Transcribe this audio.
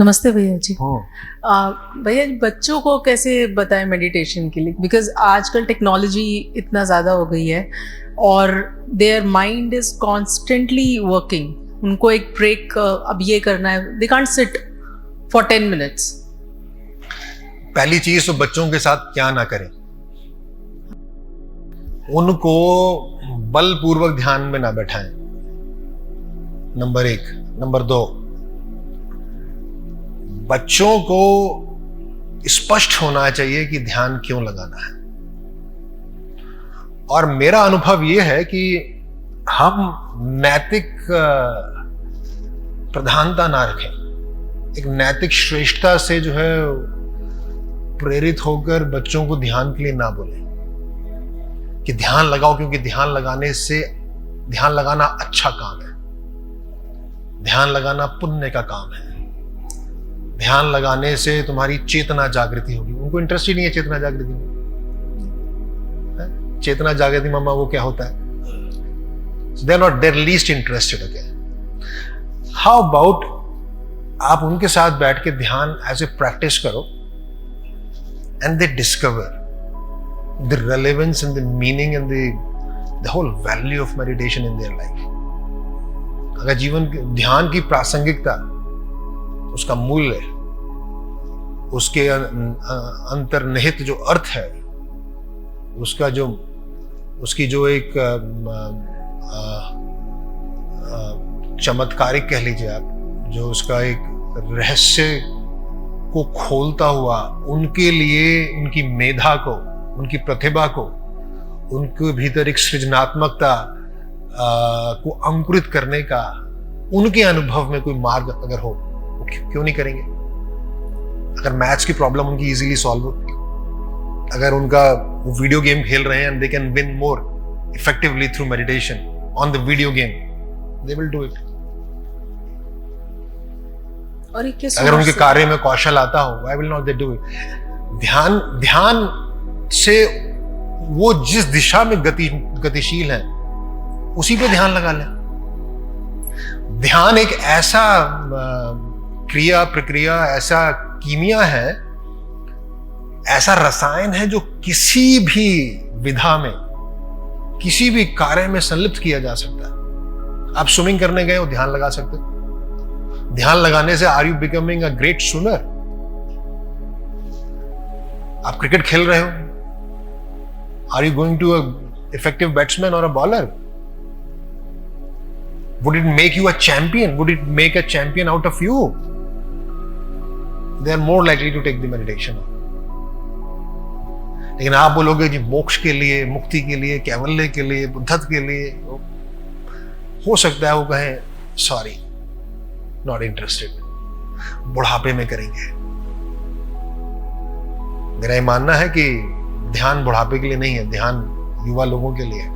नमस्ते भैया जी। हाँ। भैया जी, बच्चों को कैसे बताएं मेडिटेशन के लिए, बिकॉज आजकल टेक्नोलॉजी इतना ज़्यादा हो गई है और their mind is constantly working. उनको एक ब्रेक अब ये करना है, they can't sit for 10 minutes. पहली चीज तो बच्चों के साथ क्या ना करें, उनको बलपूर्वक ध्यान में ना बैठाएं, नंबर 1। नंबर 2, बच्चों को स्पष्ट होना चाहिए कि ध्यान क्यों लगाना है। और मेरा अनुभव यह है कि हम नैतिक प्रधानता ना रखें, एक नैतिक श्रेष्ठता से जो है प्रेरित होकर बच्चों को ध्यान के लिए ना बोलें कि ध्यान लगाओ, क्योंकि ध्यान लगाना अच्छा काम है, ध्यान लगाना पुण्य का काम है, ध्यान लगाने से तुम्हारी चेतना जागृति होगी। उनको इंटरेस्ट ही नहीं है चेतना जागृति में। चेतना जागृति मामा वो क्या होता है? They are not, they are least interested. Okay, how about आप उनके साथ बैठ के ध्यान एज ए प्रैक्टिस करो and they discover the relevance and the meaning and the whole value of meditation in their life. अगर ध्यान की प्रासंगिकता, उसका मूल्य, उसके अंतर्निहित जो अर्थ है, उसकी जो एक चमत्कारिक कह लीजिए आप, जो उसका एक रहस्य को खोलता हुआ उनके लिए, उनकी मेधा को, उनकी प्रतिभा को, उनके भीतर एक सृजनात्मकता को अंकुरित करने का उनके अनुभव में कोई मार्ग अगर हो, वो क्यों नहीं करेंगे? अगर मैथ्स की प्रॉब्लम उनकी इजीली सॉल्व होती, अगर वो वीडियो गेम खेल रहे हैं and they can win more effectively through meditation on the video game, they will do it. और अगर उनके कार्य में कौशल आता हो, why will not they do it? ध्यान से वो जिस दिशा में गतिशील है उसी पे ध्यान लगा लें। ध्यान एक ऐसा प्रक्रिया, ऐसा कीमिया है, ऐसा रसायन है जो किसी भी विधा में, किसी भी कार्य में संलिप्त किया जा सकता है। आप स्विमिंग करने गए हो, ध्यान लगा सकते हो। ध्यान लगाने से are you becoming a great swimmer? आप क्रिकेट खेल रहे हो, are you going to a effective batsman or a bowler? Would it make you a champion? Would it make a champion out of you? They are more likely to take the meditation. लेकिन आप बोलोगे जी मोक्ष के लिए, मुक्ति के लिए, कैवल्य के लिए, बुद्धत्व के लिए, हो सकता है वो कहें सॉरी, नॉट इंटरेस्टेड, बुढ़ापे में करेंगे। मेरा ये मानना है कि ध्यान बुढ़ापे के लिए नहीं है, ध्यान युवा लोगों के लिए है।